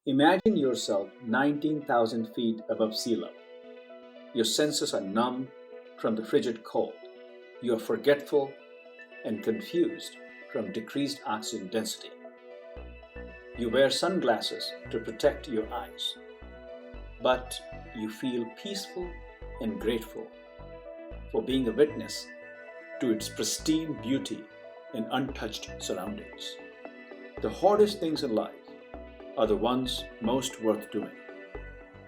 Imagine yourself 19,000 feet above sea level. Your senses are numb from the frigid cold. You are forgetful and confused from decreased oxygen density. You wear sunglasses to protect your eyes, but you feel peaceful and grateful for being a witness to its pristine beauty and untouched surroundings. The hardest things in life are the ones most worth doing.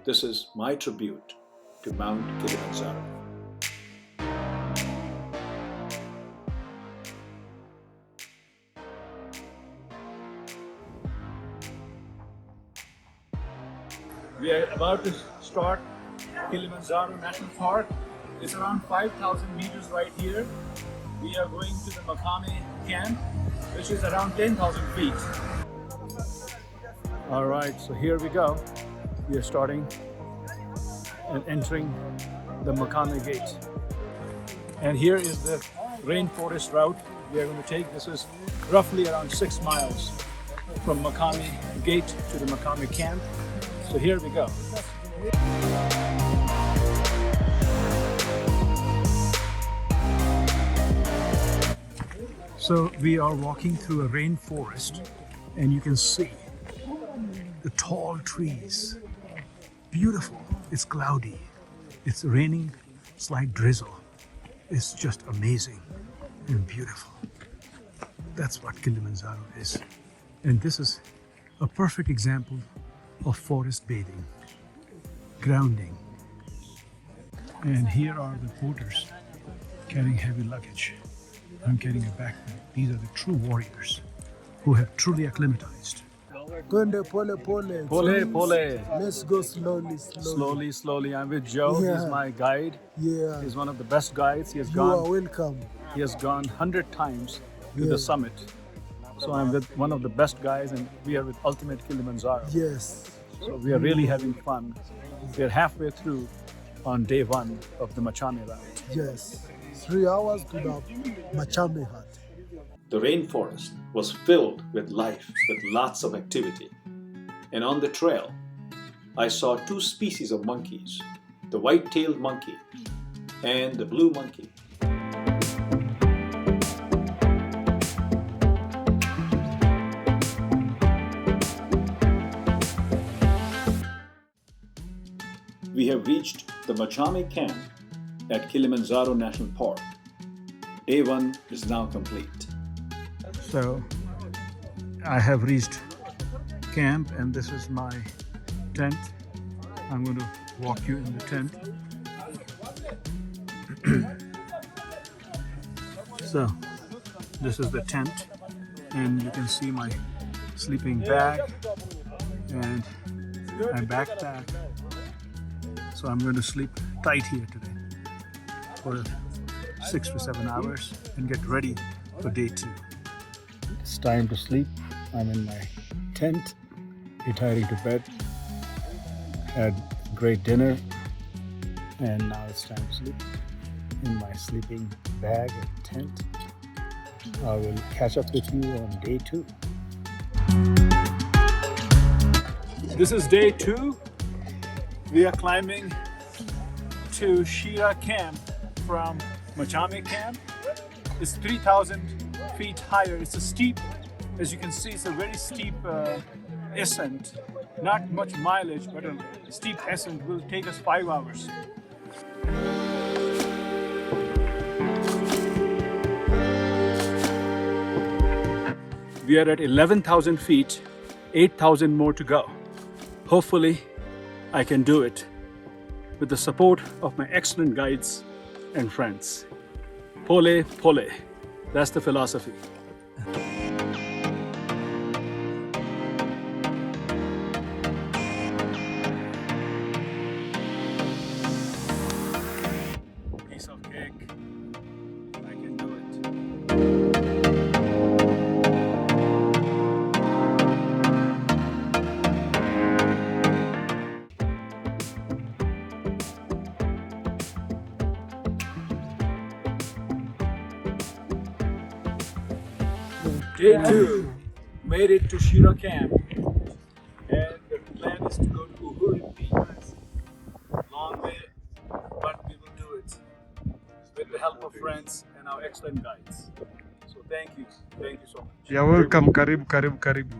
This is my tribute to Mount Kilimanjaro. We are about to start Kilimanjaro National Park. It's around 5,000 meters right here. We are going to the Machame camp, which is around 10,000 feet. All right, so here we go. We are starting and entering the Machame gate. And here is the rainforest route we are going to take. This is roughly around 6 miles from Machame gate to the Machame camp. So here we go. So we are walking through a rainforest and you can see the tall trees. Beautiful. It's cloudy. It's raining, slight drizzle. It's just amazing and beautiful. That's what Kilimanjaro is. And this is a perfect example of forest bathing, grounding. And here are the porters carrying heavy luggage. I'm carrying a backpack. These are the true warriors who have truly acclimatized. Pole, pole, pole. Pole, pole. Let's go slowly, slowly. Slowly. I'm with Joe. Yeah. He's my guide. Yeah. He's one of the best guides. You are welcome. He has gone 100 times to Yeah. the summit. So I'm with one of the best guys, and we are with Ultimate Kilimanjaro. Yes. So we are really having fun. We are halfway through on day 1 of the Machame route. Yes. 3 hours to the Machame hut. The rainforest was filled with life, with lots of activity. And on the trail, I saw 2 species of monkeys, the white-tailed monkey and the blue monkey. We have reached the Machame camp at Kilimanjaro National Park. Day 1 is now complete. So I have reached camp and this is my tent. I'm going to walk you in the tent. So this is the tent and you can see my sleeping bag and my backpack. So I'm going to sleep tight here today for 6 to 7 hours and get ready for day 2. It's time to sleep. I'm in my tent, retiring to bed. Had great dinner and now it's time to sleep in my sleeping bag and tent. I will catch up with you on day 2. This is day 2. We are climbing to Shira camp from Machame camp. It's 3,000 feet higher. It's a steep, as you can see, it's a very steep ascent. Not much mileage, but a steep ascent will take us 5 hours. We are at 11,000 feet, 8,000 more to go. Hopefully, I can do it with the support of my excellent guides and friends. Pole, pole. That's the philosophy. Piece of cake. I can do it. Day 2, made it to Shira camp, and the is to go to Uhuru Peak. Long way, but we will do it with the help of friends and our excellent guides. So thank you so much. You're welcome. Karibu, karibu, karibu.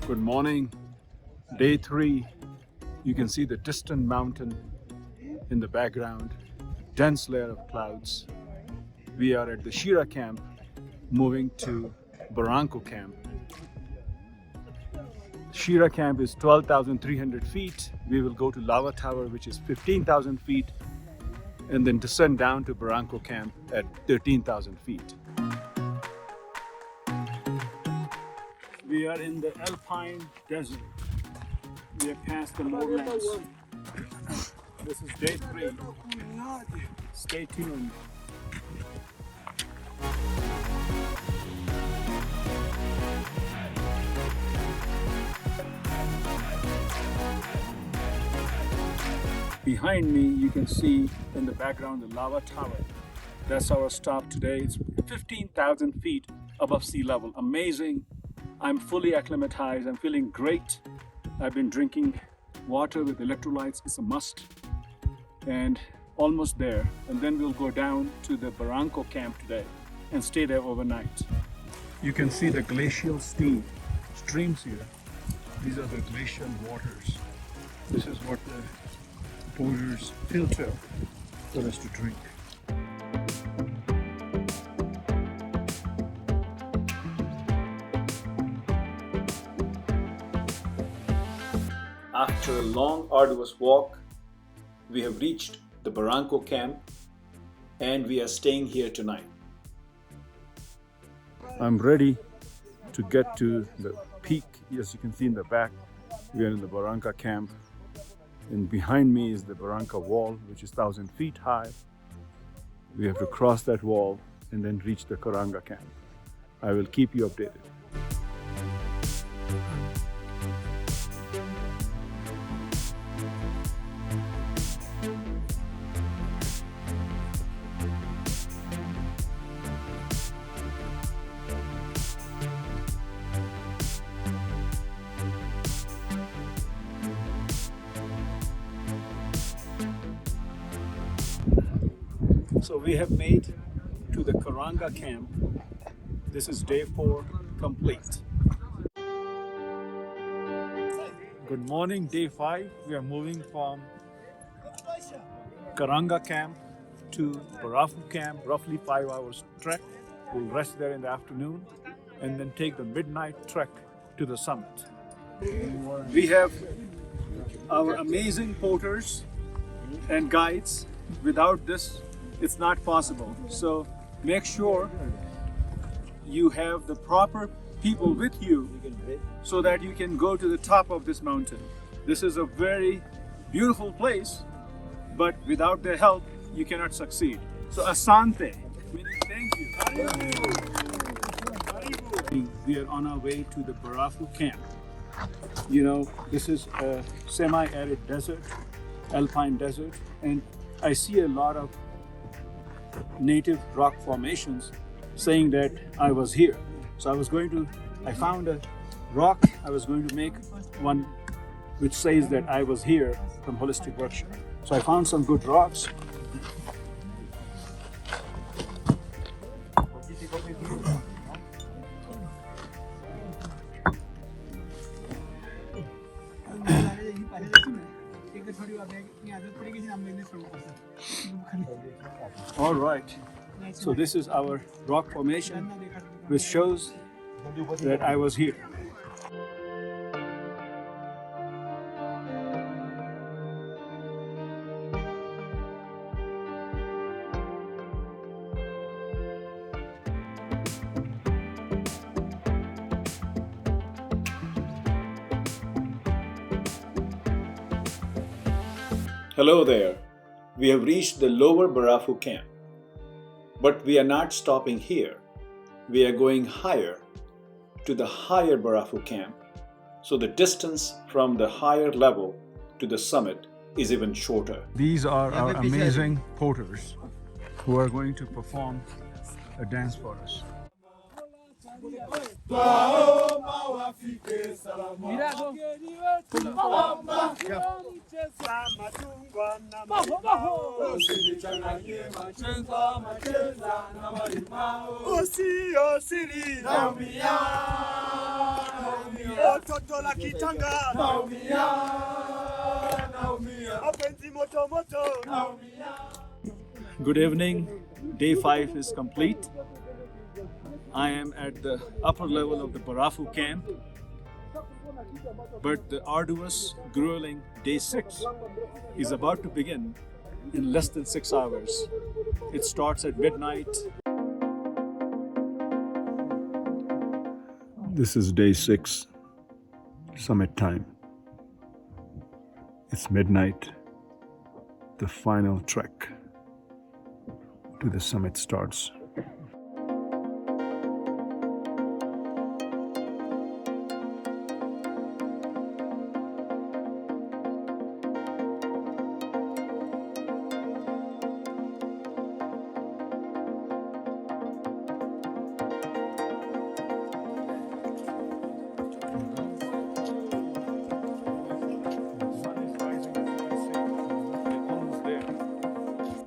Good morning. Day 3. You can see the distant mountain in the background, dense layer of clouds. We are at the Shira camp, moving to Barranco camp. Shira camp is 12,300 feet. We will go to Lava Tower, which is 15,000 feet, and then descend down to Barranco camp at 13,000 feet. We are in the Alpine Desert. We are past the lowlands. This is day 3. Stay tuned. Behind me, you can see in the background the Lava Tower. That's our stop today. It's 15,000 feet above sea level. Amazing. I'm fully acclimatized. I'm feeling great. I've been drinking water with electrolytes. It's a must. And almost there. And then we'll go down to the Barranco camp today and stay there overnight. You can see the glacial streams here. These are the glacial waters. This is what the porters filter for us to drink. After a long, arduous walk, we have reached the Barranco camp and we are staying here tonight. I'm ready to get to the peak. As you can see in the back, we are in the Barranco camp. And behind me is the Barranco wall, which is 1,000 feet high. We have to cross that wall and then reach the Karanga camp. I will keep you updated. So we have made to the Karanga camp. This is day 4 complete. Good morning, day 5. We are moving from Karanga camp to Barafu camp, roughly 5 hours trek. We'll rest there in the afternoon and then take the midnight trek to the summit. We have our amazing porters and guides. Without this, it's not possible. So make sure you have the proper people with you so that you can go to the top of this mountain. This is a very beautiful place, but without their help, you cannot succeed. So asante, meaning thank you. We are on our way to the Barafu camp. You know, this is a semi-arid desert, alpine desert, and I see a lot of native rock formations saying that I was here. So I found a rock. I was going to make one which says that I was here from Holistic Workshop. So I found some good rocks. All right, so this is our rock formation, which shows that I was here. Hello there. We have reached the lower Barafu camp. But we are not stopping here. We are going higher to the higher Barafu camp. So the distance from the higher level to the summit is even shorter. These are our amazing porters who are going to perform a dance for us. Good evening. Day 5 is complete. I am at the upper level of the Barafu camp, but the arduous, grueling day 6 is about to begin in less than 6 hours. It starts at midnight. This is day 6, summit time. It's midnight. The final trek to the summit starts.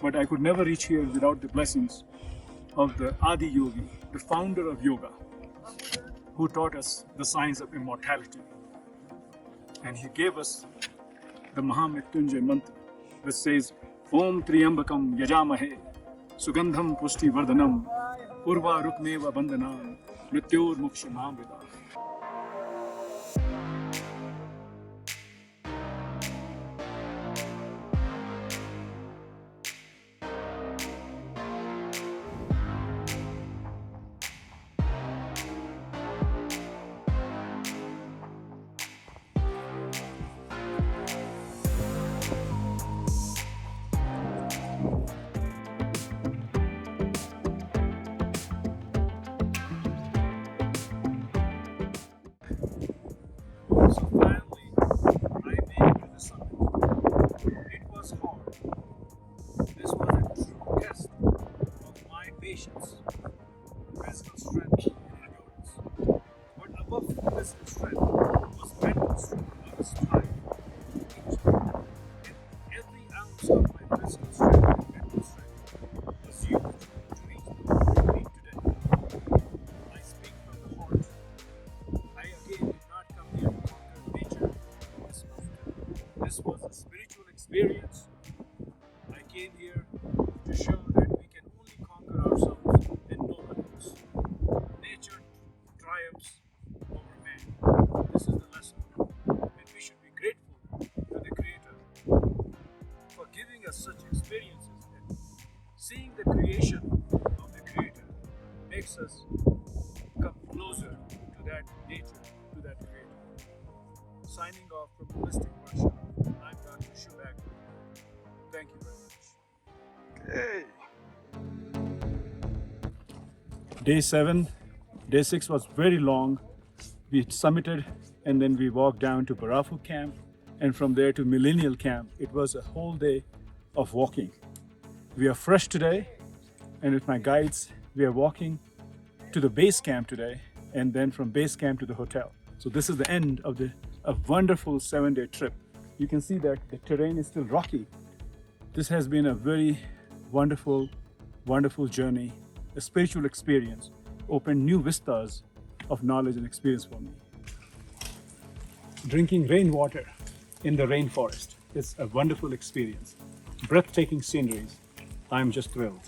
But I could never reach here without the blessings of the Adi Yogi, the founder of yoga, who taught us the science of immortality. And he gave us the Mahamrityunjay mantra that says, Om Triyambakam Yajamahe Sugandham Pushti Vardhanam Urva Rukmeva Bandhanam Mrityor Mukshamamrita. So finally, I made it to the summit. It was hard. This was a true test of my patience, physical strength, and endurance. But above physical strength was mental strength. I was tired. And every ounce of my physical strength and mental strength was used to reach the point today. I speak from the heart. I again did not come here to conquer nature in this mountain. This was a spiritual experience. I came here to show that we can only conquer ourselves and no one else. Nature triumphs over man. This is the lesson. And we should be grateful to the Creator for giving us such experiences. And seeing the creation of the Creator makes us come closer to that nature, to that Creator. Signing off from holistic worship, I'm Dr. Subh Agarwal. Thank you very much. Day 7, day 6 was very long. We summited and then we walked down to Barafu camp and from there to Millennial camp. It was a whole day of walking. We are fresh today and with my guides, we are walking to the base camp today and then from base camp to the hotel. So this is the end of a wonderful 7-day trip. You can see that the terrain is still rocky. This has been a very wonderful, wonderful journey, a spiritual experience, opened new vistas of knowledge and experience for me. Drinking rainwater in the rainforest is a wonderful experience. Breathtaking sceneries. I'm just thrilled.